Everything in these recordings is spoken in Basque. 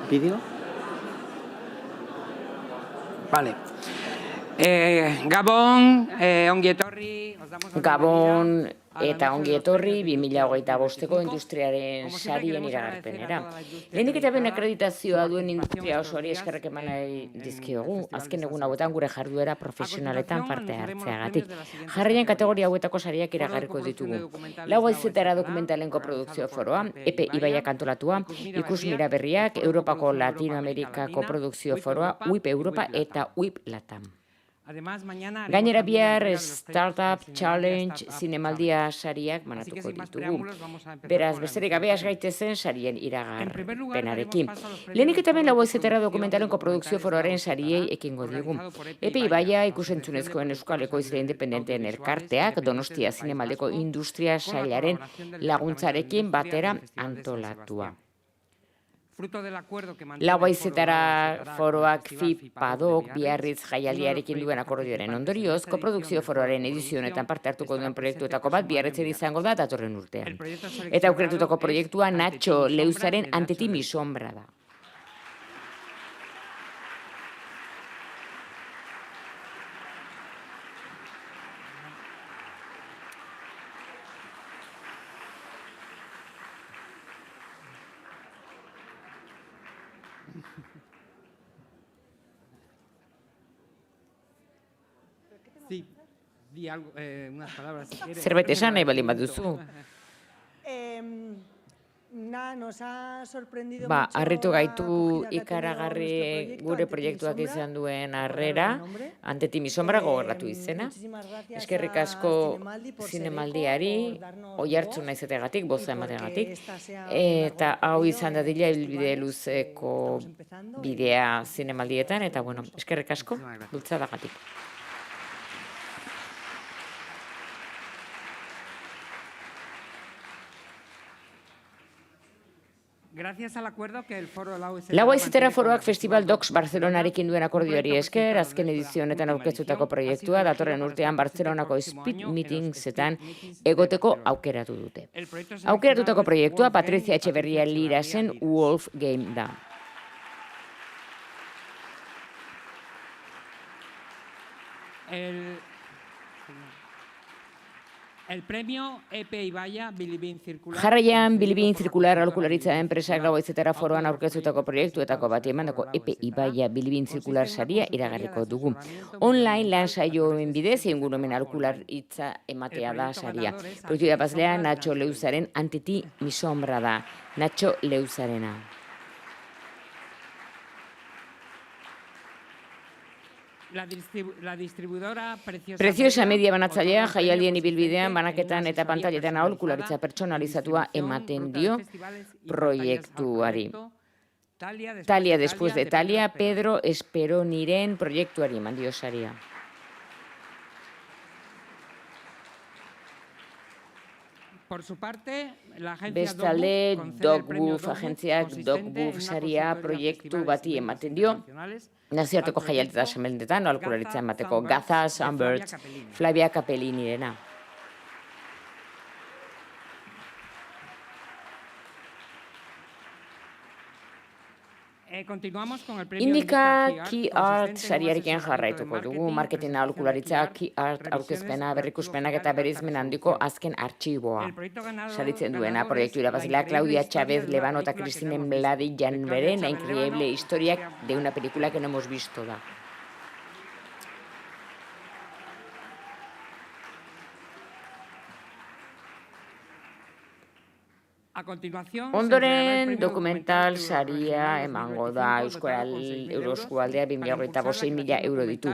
Bideo? Vale. Gabon, ongi etorri. Gabon eta ongi etorri 2025ko industriaren sarien iragarpenera. Lehenik eta ben akreditazioa duen industria osoari eskerrak eman nahi dizkiogu, azken egun hauetan gure jarduera profesionaletan parte hartzeagatik. Jarraian kategoria hauetako sariak iragarriko ditugu. Lau haizetara dokumentalen koprodukzio foroa, EPE Ibaiak antolatua, Ikus Mira Berriak, Europako Latinoamerikako produkzio foroa, UIP Europa eta UIP Latam. Gainera bihar Startup Challenge zinemaldia sariak manatuko ditugu. Beraz, besterik gabe has gaitezen sarien iragarpenarekin. Lehenik eta ben lau haizetara dokumentalen koprodukzio foroaren sariei ekingo digu. EPE Ibaia ikusentzunezkoen Euskal Ekoizle Independenteen elkarteak Donostia zinemaldeko industria sailaren laguntzarekin batera antolatua. Lau haizetara foroak FIPADok biarritz jaialdiarekin duen akordioaren ondorioz, koprodukzio foroaren edizio honetan parte hartuko duen proiektuetako bat biarritzen izango da datorren urtean. Eta aukeratutako proiektua Nacho Leuzaren Ante ti mi sombra da. Zerbait esan nahi baldin baduzu. Harritu gaitu ikaragarri gure proiektuak izan duen harrera, Ante ti mi sombra gogoratu izena. Eskerrik asko zinemaldiari, oihartzun naizetegatik, boza emategatik, eta hau izan dadila ibilbide luzeko bidea zinemaldietan, eta bueno, eskerrik asko, bultzadagatik. Lau haizetara foroak Festival Docs Barcelonarekin duen akordioari esker, azken edizio honetan aurkeztutako proiektua datorren urtean Barcelonako Speed Meetingsetan egoteko aukeratu dute. Aukeratutako proiektua Patricia Etxeberria Lirasen Wolf Game da. Jarraian, Bilibin Zirkular aholkularitza enpresak lau haizetara foroan aurkeztutako proiektuetako bati emandako EPE Ibaia Bilibin Zirkular saria iragarriko dugu. Online lan saioen bidez ingurumen aholkularitza ematea da saria. Proiektu irabazlea Nacho Leuzaren Ante ti mi sombra da. Nacho Leuzarena. Preciosa Media banatzailea jaialdien ibilbidean, banaketan eta pantailetan aholkularitza pertsonalizatua ematen dio proiektuari. Talia después de Talia, Pedro Esperoniren proiektuari eman dio saria. Bestalde, Dogwoof agentziak Dogwoof saria proiektu bati ematen dio, nazioarteko jaialdi eta sementetan, aholkularitza emateko Gazas, Amberts, Flavia Capellinirena. Indika Key Art sariarekin jarraituko dugu, marketing aholkularitza Key Art aurkezpena, berrikuspenak eta bereizmen handiko azken artxiboa saritzen duena. Proiektu irabazlea Claudia Chávez Levano eta Christine Mladi Janberen La increíble historia de una película que no hemos visto da. Ondoren, dokumental saria emango da Euroskualdea 2025.000 euro ditu.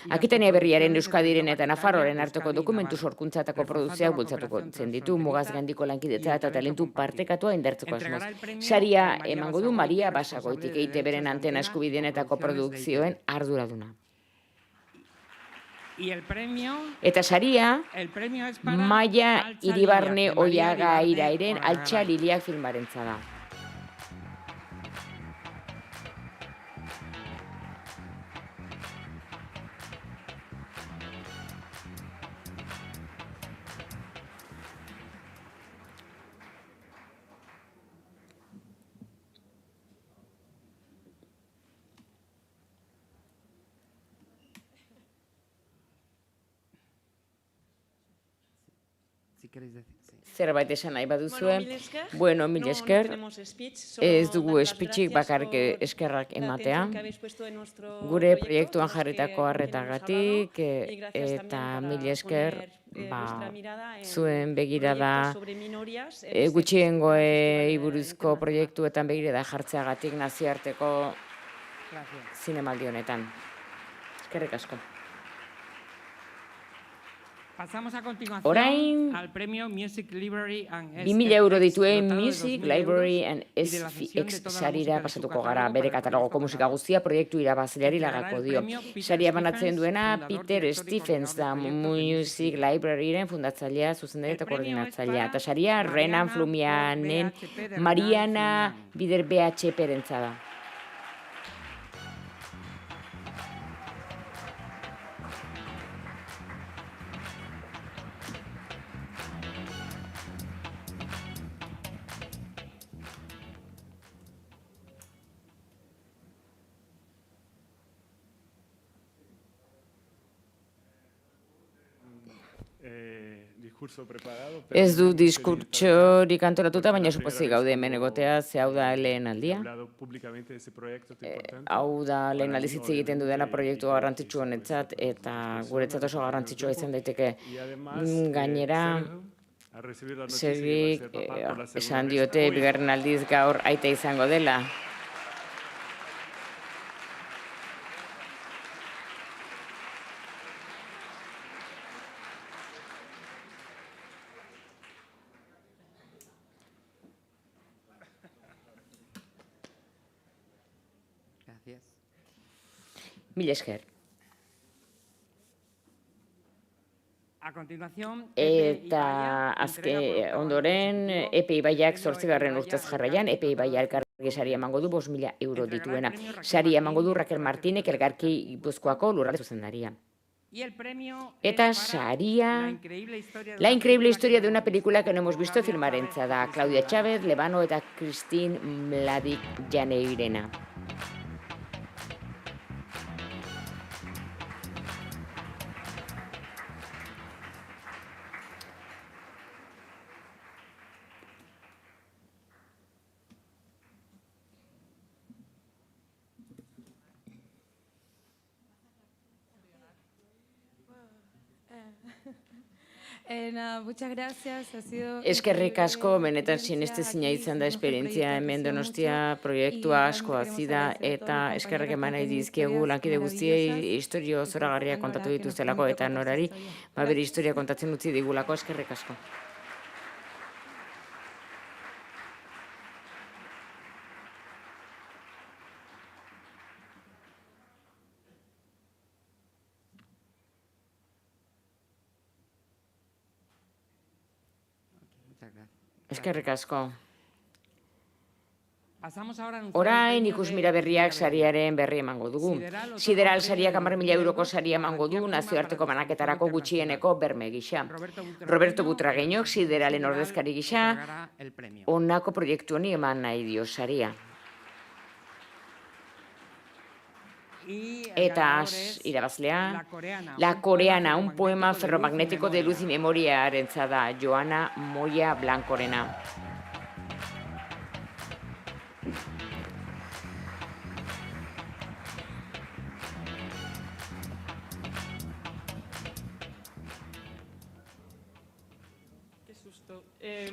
Akitania Berriaren, Euskadiren eta Nafarroaren arteko dokumentu sorkuntzatako produzioak bultzatuko ditu, mugaz gaindiko lankidetza eta talentu partekatua indartzeko asmoz. Saria emango du Maria Basagoitik, EITBren antena eskubidenetako produkzioen arduraduna. Eta saria, Maia Iribarne Oiaga Irairen Altxa Liliak filmarentza da. si queréis decir. Sí. Zerbait esan nahi baduzue. Bueno, Mil no esker. tenemos speech, solo Ez dugu dar las espitxik gracias bakarrik por eskerrak la ematea. atención que habéis puesto en nuestro Gure proyecto, proiektuan todos jarritako con quien hemos harretagatik hablado, y gracias eta también mil para esker poner vuestra mirada en zuen proyectos begirada sobre minorías en este gutxiengoei festival buruzko internacional. proiektuetan begirada jartzeagatik nazioarteko Gracias. zinemaldi honetan. Eskerrik asko. Pasamos a continuación Orain, al premio Music Library and 2.000 euro dituen dotado de Music 2.000 Library euros and y de la cesión de SFX toda la sarira música de su pasatuko gara, catálogo bere para el katalogoko proyecto musika ganador. guztia proiektu irabazleari Entregará lagako el dio. premio Peter Saria banatzen Stephens, duena fundador, Peter director y Stephens da coordinador de proyectos de Music Music Libraryren fundatzailea, zuzendaria El eta premio es koordinatzailea. para Eta saria Renan Mariana Flumianen, por BHP de Mariana Renan Flumian. Bider BHP rentza da. Ez du diskurtsorik antolatuta, baina supozik gaude hemen egotea, ze hau da lehen aldia. Hau da lehen aldiz hitz egiten dudana proiektu garrantzitsu honetzat, eta guretzat oso garrantzitsua izan daiteke. Gainera, Sergik esan diote bigarren aldiz gaur aita izango dela. Gracias. Mil esker. A continuación, Eta ondoren Epe Ibaiak 8. urtez jarraian, Epe Ibaia elkargi saria emango du 5.000 euro dituena. Saria emango du Raquel Martinek elkarki Gipuzkoako lurralde zuzendaria. Eta saria, La increíble historia de una película que no hemos visto filmarentza da Claudia Chávez, Lebano eta Christine Mladik Janeirena. Muchas gracias, ha sido Eskerrik asko, benetan sinestezina izan da esperientzia hemen Donostia, proiektua asko hasi da eta eskerrak eman nahi dizkiegu lankide guztiei istorio zoragarriak kontatu dituztelako eta norari, bere historia kontatzen utzi digulako, eskerrik asko. Eskerrik asko. Orain ikusmira berriak sariaren berri emango dugu. Sideral sariak 10.000 euroko saria emango du nazioarteko banaketarako gutxieneko berme gisa. Roberto Butragueñok Sideralen ordezkari gisa honako proiektu honi eman nahi dio saria. Eta irabazlea, La Coreana, un poema ferromagnetiko de luz y memoriarentza da, Joana Moya Blancorena.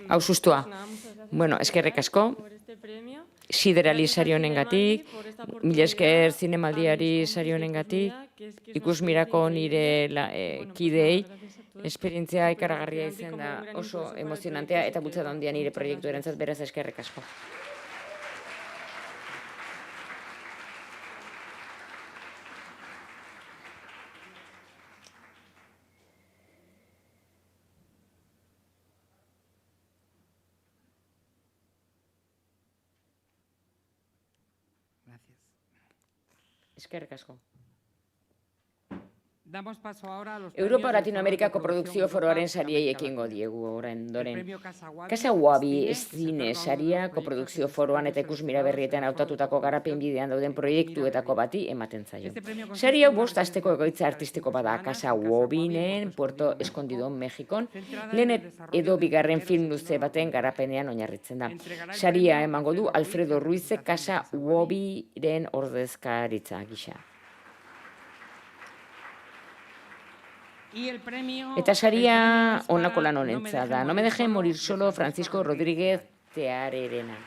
Hau sustua. Bueno, eskerrik asko. Siderali sari honengatik, mila esker zinemaldiari sari honengatik, ikusmirako nire kideei, esperientzia ikaragarria izan da oso emozionantea eta bultzada handia nire proiektu erantzat, beraz eskerrik asko. Gracias. Eskerrik asko. Damos paso ahora a los Europa premios del Latinoamerikako Foro de produkzio Europa foroaren para sariei América ekingo Latina. diegu orain El doren. premio Casa Wabi Casa Wabi Cine ez se zine otorga a uno de saria los koprodukzio proyectos foroan eta seleccionados ikusmira en el berrietan Foro de hautatutako garapen Coproducción bidean dauden en proiektuetako Mira bati ematen zaio. Este premio consiste Sari hau en una bost asteko residencia egoitza artística de artistiko 5 bada semanas Casa en Casa Wabi, Wabinen Puerto Escondido, Escondido, Mexikon, centrada en lehen el desarrollo edo del bigarren primero, film segundo luze baten largometraje. garapenean oinarritzen da. Entregará el Saria premio emango du Alfredo Ruiz, Ruize representación de Casa Casa Wabi. Wabiren ordezkaritza gisa. Y el premio, Eta saria es honako para lan honentza da. No me dejen morir solo Francisco Rodríguez Tearerena.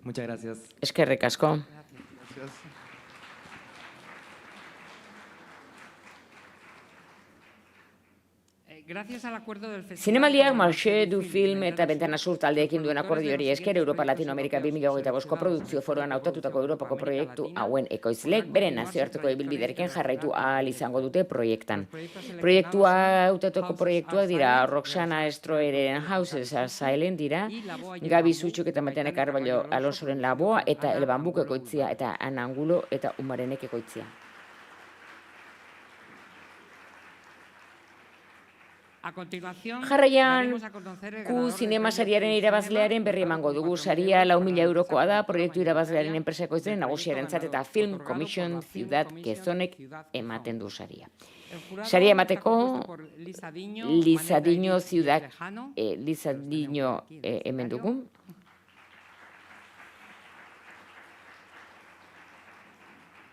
Muchas gracias. Eskerrik asko. Gracias. Gracias al acuerdo del festival. Zinemaldiak Marché du Film eta Ventana Sur taldeekin duen akordioari esker Europa Latinoamerika 2025ko produkzio foroan hautatutako Europako proiektu hauen ekoizleek beren nazioarteko ibilbiderekin jarraitu ahal izango dute proiektan. Proiektua hautatutako proiektuak dira Roxana Stroeren Houses Are Silent dira, Gabi Zutxuk eta Matene Carballo Alonsoren Laboa eta El Bambuk ekoitzia eta Anangulo eta Umarenek ekoitzia. Jarraian, Q Zinema sariaren irabazlearen berri emango dugu. Saria 4.000 eurokoa da, proiektu irabazlearen enpresako izan nagusiarentzat eta Film Commission Ciudad Quezonek ematen du saria. Saria emateko Lizadiño Ciudad, Lizadiño hemen dugu.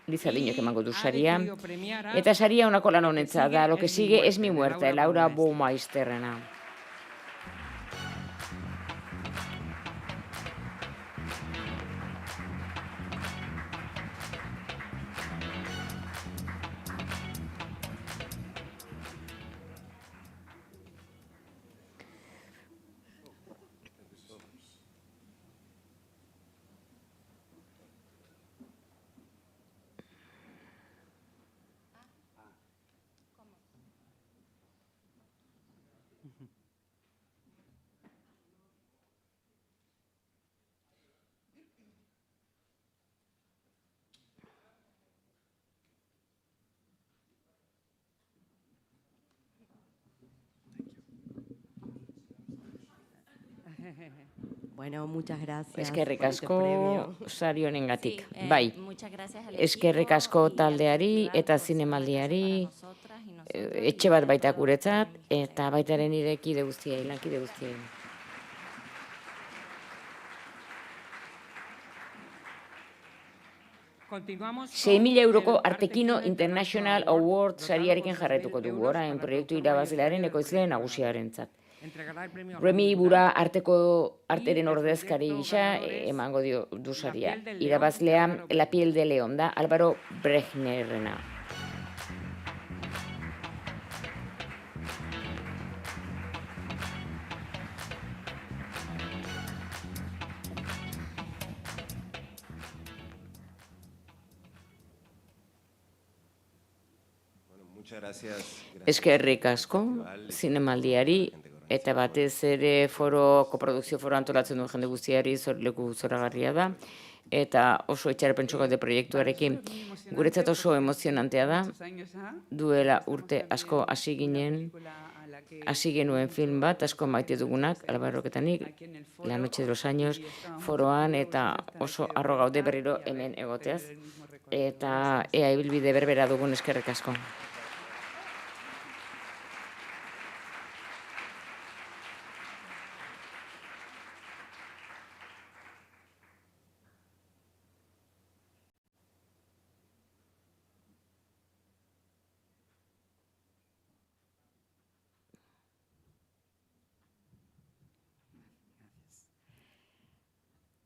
Lizadiñok emango du saria. Eta saria honako lan honetza da, lo que sigue es mi muerte, Laura Baumeisterrena. Bueno, muchas gracias. Eskerrik asko sari honengatik. Bai, eskerrik asko taldeari eta zinemaldiari, etxe bat baita guretzat, eta baitaren nire kide guztiei, lankide guztiei. Continuamos 6.000 euroko Artekino International Award sariarekin jarraituko dugu orain proiektu irabazlearen ekoizle nagusiarentzat. Remi Bura arteren ordezkari gisa emango du saria. Irabazlea La piel de león da, Álvaro Brechnerrena. Eskerrik asko zinemaldiari eta batez ere koprodukzio foro antolatzen duen jende guztiari leku zoragarria da eta oso itxaropentsua gaude proiektuarekin. Guretzat oso emozionantea da, duela urte asko hasi genuen film bat, asko maite dugunak, Albarrok eta nik, La noche de los años, foroan eta oso harro gaude berriro hemen egoteaz, eta ea ibilbide berbera dugun eskerrik asko.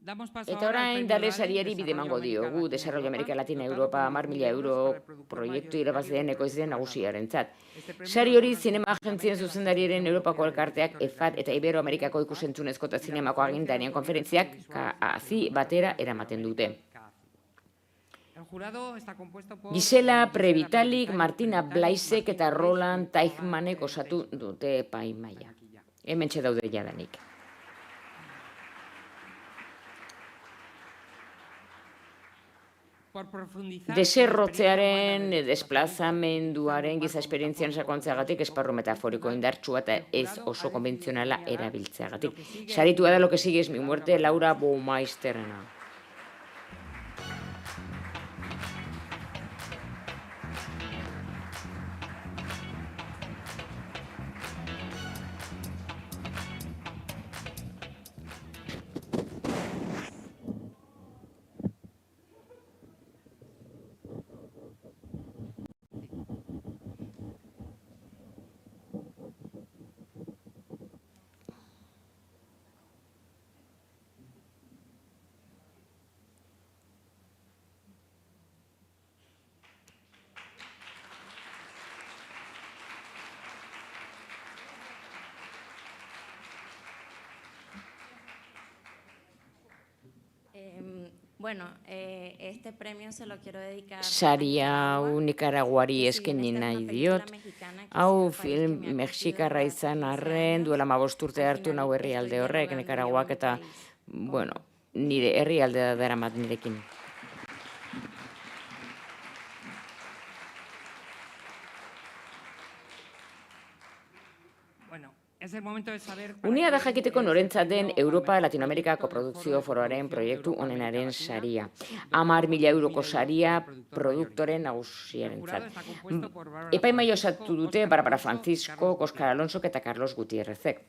Eta orain Dale sariari bide emango diogu, Desarrollo Amerika Latina Europa 10.000 euro proiektu irabazleen ekoizleen nagusiarentzat. Sari hori zinema agentzien zuzendariaren Europako elkarteak EFAT eta Iberoamerikako ikusentzunezko eta zinemako agintarien konferentziak KACI batera eramaten dute. Gisela Previtalik, Martina Blaisek eta Roland Teichmannek osatu dute epaimahaia. Hementxe daude jadanik. Deserrotzearen, desplazamenduaren giza esperientzian sakontzeagatik esparru metaforiko indartsua eta ez oso konbentzionala erabiltzeagatik. Saritua da Lo que sigue es mi muerte, Laura Baumeisterena. Bueno, este premio se lo quiero dedicar. Sari hau Nikaraguari eskaini nahi diot. Hau film mexikarra izan arren, duela 15 urte hartu nau herrialde horrek, Nikaraguak eta, bueno, nire herrialdea daramat nirekin. Unia da jakiteko norentzat den Europa Latinoamerikako produkzio foroaren proiektu onenaren saria. 10.000 euroko saria produktoren nagusiarentzat. Epaimahaia osatu dute Barbara Francisco, Oscar Alonsok eta Carlos Gutierrezek.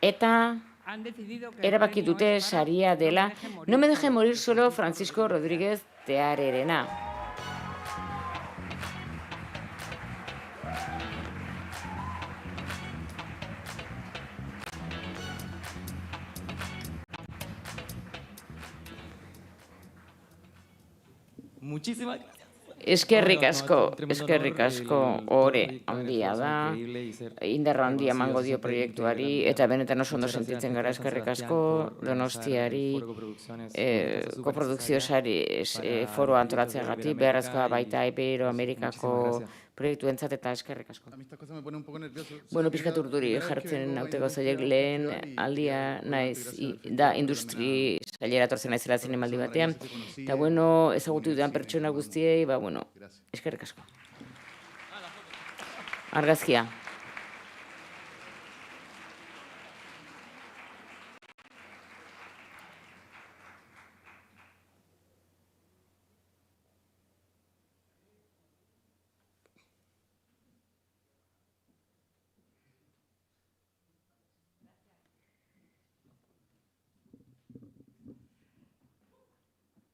Eta erabaki dute saria dela No me deje morir solo Francisco Rodríguez Tearerena. Muchísimas gracias. Eskerrik asko, ore handia da, indarra handia emango dio proiektuari, eta benetan oso ondo sentitzen gara eskerrik asko Donostiari, koprodukzio sari foroa antolatzeagatik, beharrezkoa baita Iberoamerikako proiektuentzat eta eskerrik asko. Bueno, pixkat urduri jartzen nauteko zailek lehen aldia naiz, da industri sailera tortzen naizela zinemaldi batean, eta bueno, ezagutu dudan pertsona guztiei, ba bueno, eskerrik asko. Argazkia.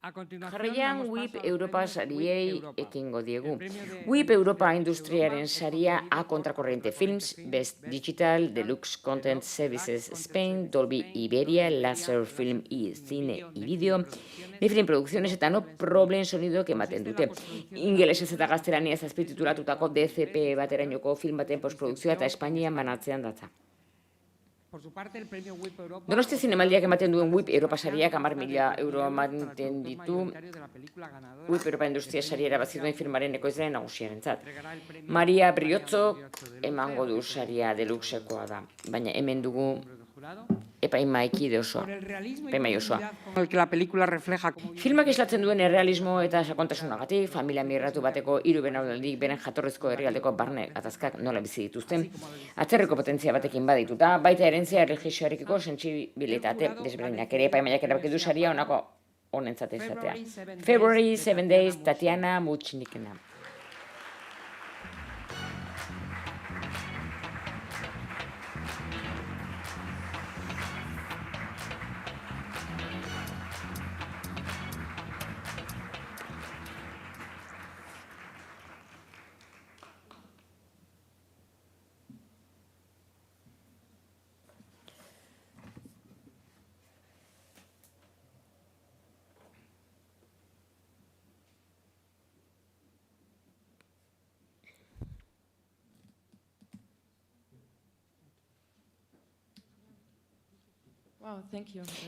Jarraian WIP Europa sariei ekingo diegu. WIP Europa industriaren saria A Contracorriente Films, Best Digital, Deluxe Content Services Spain, Dolby Iberia, Laser Film y Cine y Video, Nefrin Producciones eta No Problem Sonido ematen dute. Ingelesez eta gaztelaniaz azpititulatutako DCP baterainoko film baten postprodukzioa eta Espainian banatzean datza. Donostia zinemaldiak ematen duen WIP Europa sariak 10.000 euro ematen ditu WIP Europa industria saria irabazi duen filmaren ekoizleen nagusiarentzat. Maria Briotzo emango du saria deluxekoa da, baina hemen dugu epaimahaikide osoa, epaimahai osoa. Filmak islatzen duen errealismo eta sakontasunagatik, familia migratu bateko 3 belaunaldik beren jatorrizko herrialdeko barne gatazkak nola bizi dituzten, atzerriko potentzia batekin badituta, baita herentzia erlijioarekiko sentsibilitate desberdinak ere epaimahaiak erabaki du saria honako honentzat izatea. February 7 Days, Tatiana Muchnikina.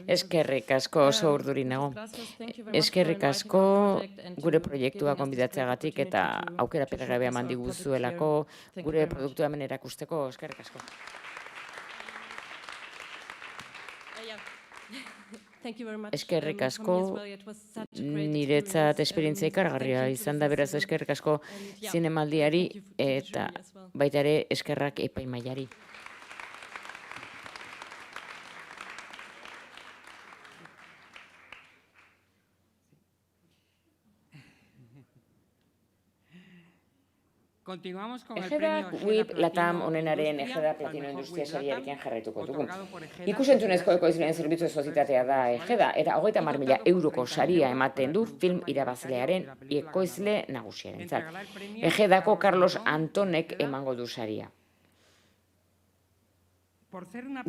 Eskerrik asko, oso urduri nago. Eskerrik asko gure proiektua gonbidatzeagatik eta aukera peregabea eman diguzuelako gure produktua hemen erakusteko. Eskerrik asko. Eskerrik asko, niretzat esperientzia ikaragarria izan da, beraz eskerrik asko zinemaldiari eta baita ere eskerrak epaimahaiari. Continuamos con el Ejeda premio WIP Ejeda Latam Platino onenaren Industria, Ejeda al Platino mejor Industria WIP sariarekin Latam, jarraituko dugu. otorgado por Ejeda Ikusentzunezko en ekoizleen zerbitzu sozietatea da Ejeda, eta 30.000 euroko saria ematen du film irabazlearen ekoizle nagusiarentzat. Ejedako Carlos Antonek emango du saria.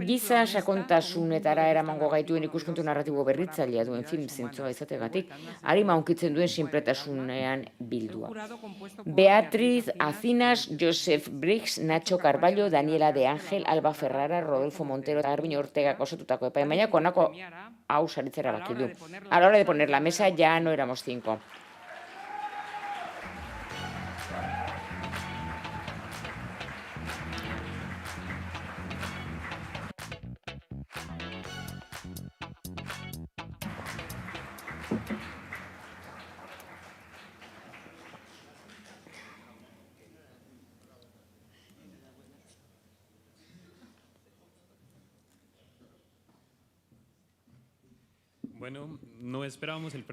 Giza sakontasunetara eramango gaituen ikuspuntu narratibo berritzailea duen film zintzoa izategatik, arima hunkitzen duen sinpletasunean bildua. Beatriz Azinas, Joseph Briggs, Nacho Carballo, Daniela de Ángel, Alba Ferrara, Rodolfo Montero eta Garbino Ortegak osatutako epaimahaiak honako hau saritzera baki du. A la hora de poner la mesa ya no éramos 5.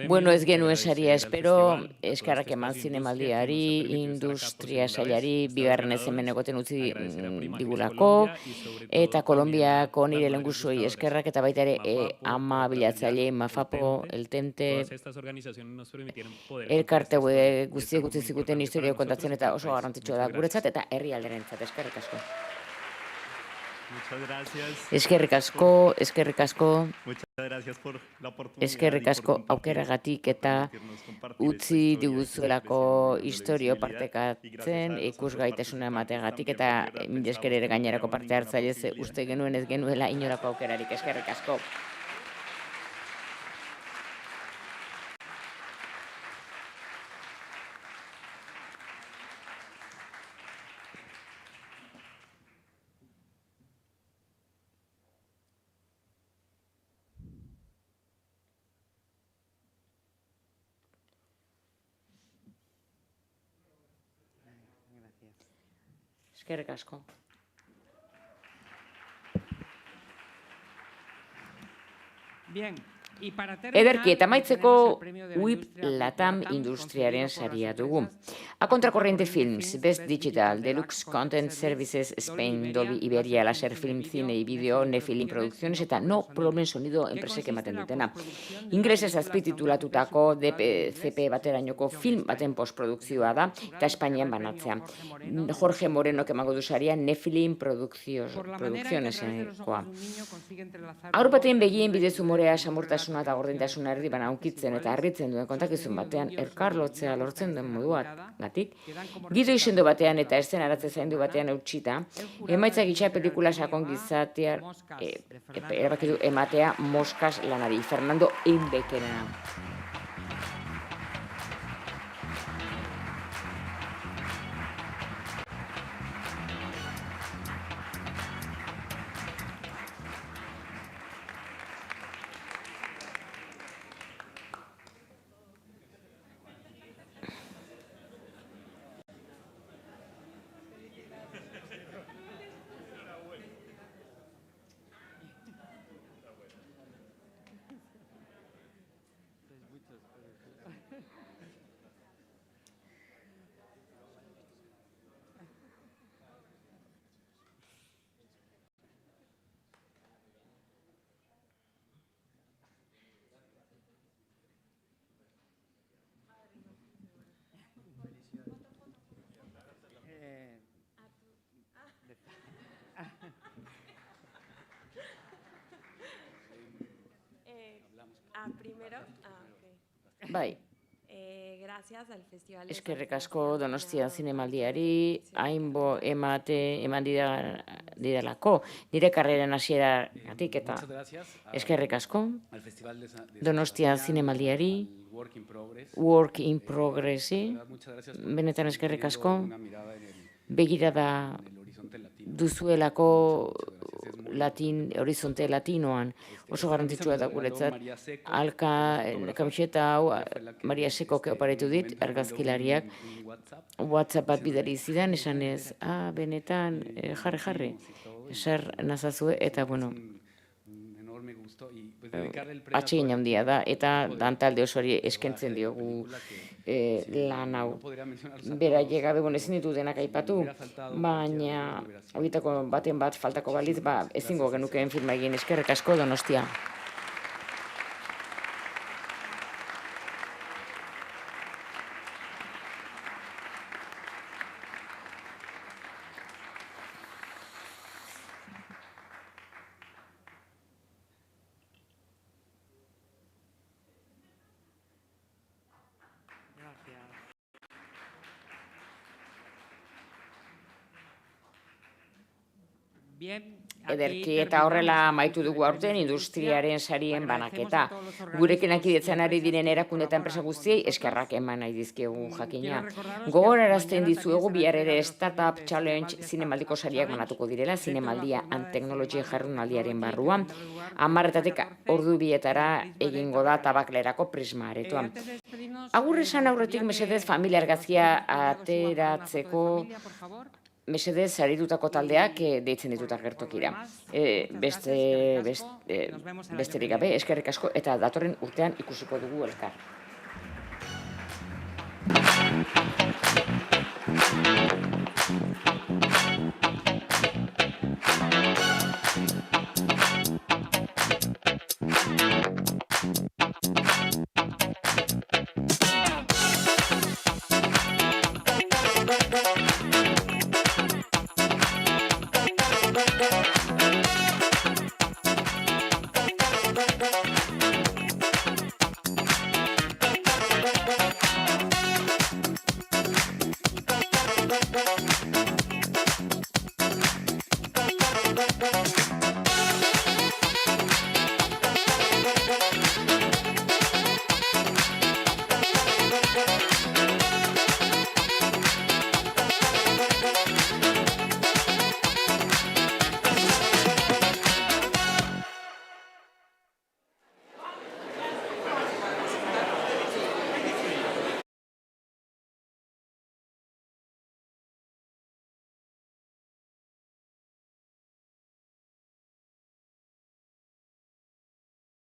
Bueno, ez genuen saria espero, eskerrak eman zinemaldiari, industria sailari, bigarren ez hemen egoten utzi digulako, eta Kolombiako nire lenguzuei eskerrak, eta baita ere ama bilatzaile, Mafapo, El Tente, elkarte guztiek utzi zikuten historia kontatzen eta oso garrantzitsua da guretzat, eta herri alderentzat, eskerrik asko. Eskerrik asko, eskerrik asko. Eskerrik asko aukeragatik eta utzi diguzuelako historio partekatzen, ikusgaitasuna emateagatik eta mila esker ere gainerako parte hartzailez uste genuen ez genuela inolako aukerarik. Eskerrik asko. Eskerrik asko. Bien. Ederki, eta amaitzeko WIP Latam industriaren saria dugu. A Contracorriente Films, Best Digital, Deluxe Content Services, Spain, Dolby Iberia, Laser Film, Cine y Video, Nefilm Producciones eta No Problem Sonido enpresek ematen dutena. Inglesez azpititulatutako DPCP baterainoko film baten postprodukzioa da eta Espainian banatzea. Jorge Moreno emango du saria Nefilm Produccionesekoa. Haur baten begien bidez umorea, samurtasuna eta gordintasuna erdibana aunkitzen eta harritzen duen kontakizun batean elkarlotzea lortzen den moduagatik, gidoi sendo batean eta eszenaratze zaindu batean eutxita, emaitza gisa pelikula sakon gizatea erabaki du ematea Moskas lanari, Fernando Einbekerena. Primero, Bai. gracias al Festival de Eskerrik San asko Sebastián Donostia por zinemaldiari, hainbo eman didalako, nire karreren hasieratik eta Muchas gracias eskerrik asko al Festival de San Donostia Sebastián, zinemaldiari, al Work in Progress. Work in De Progressi, verdad, muchas gracias por benetan seguir eskerrik teniendo asko, una mirada begirada en el horizonte latino. duzuelako Muchas gracias, horizonte latinoan, oso garrantzitsua da guretzat, kamiseta hau Maria Sekok oparitu dit, argazkilariak, WhatsApp bat bidali zidan, esanez, benetan, jarri, zer nazazue, eta bueno, atsegin handia da, eta dantalde osoari eskentzen diogu lan hau. Beraiek gabe ezin ditu denak aipatu, baina horietako baten bat faltako balitz, ezingo genukeen filma egin. Eskerrik asko Donostia. Gracias. Bien. Ederki eta horrela amaitu dugu aurten industriaren sarien banaketa. Gurekin akidetzen ari diren erakunde eta enpresa guztiei eskerrak eman nahi dizkiegu jakina. Gogorarazten dizuegu bihar ere Startup Challenge zinemaldiko sariak banatuko direla, zinemaldia and teknologia jardunaldiaren barruan. 10:00 ordu bietara egingo da tabaklerako Prisma aretoan. Agur esan aurretik mesedez familia argazkia ateratzeko mesedez saritutako taldeak deitzen ditutak gertokira. Besterik gabe, eskerrik asko, eta datorren urtean ikusiko dugu elkar.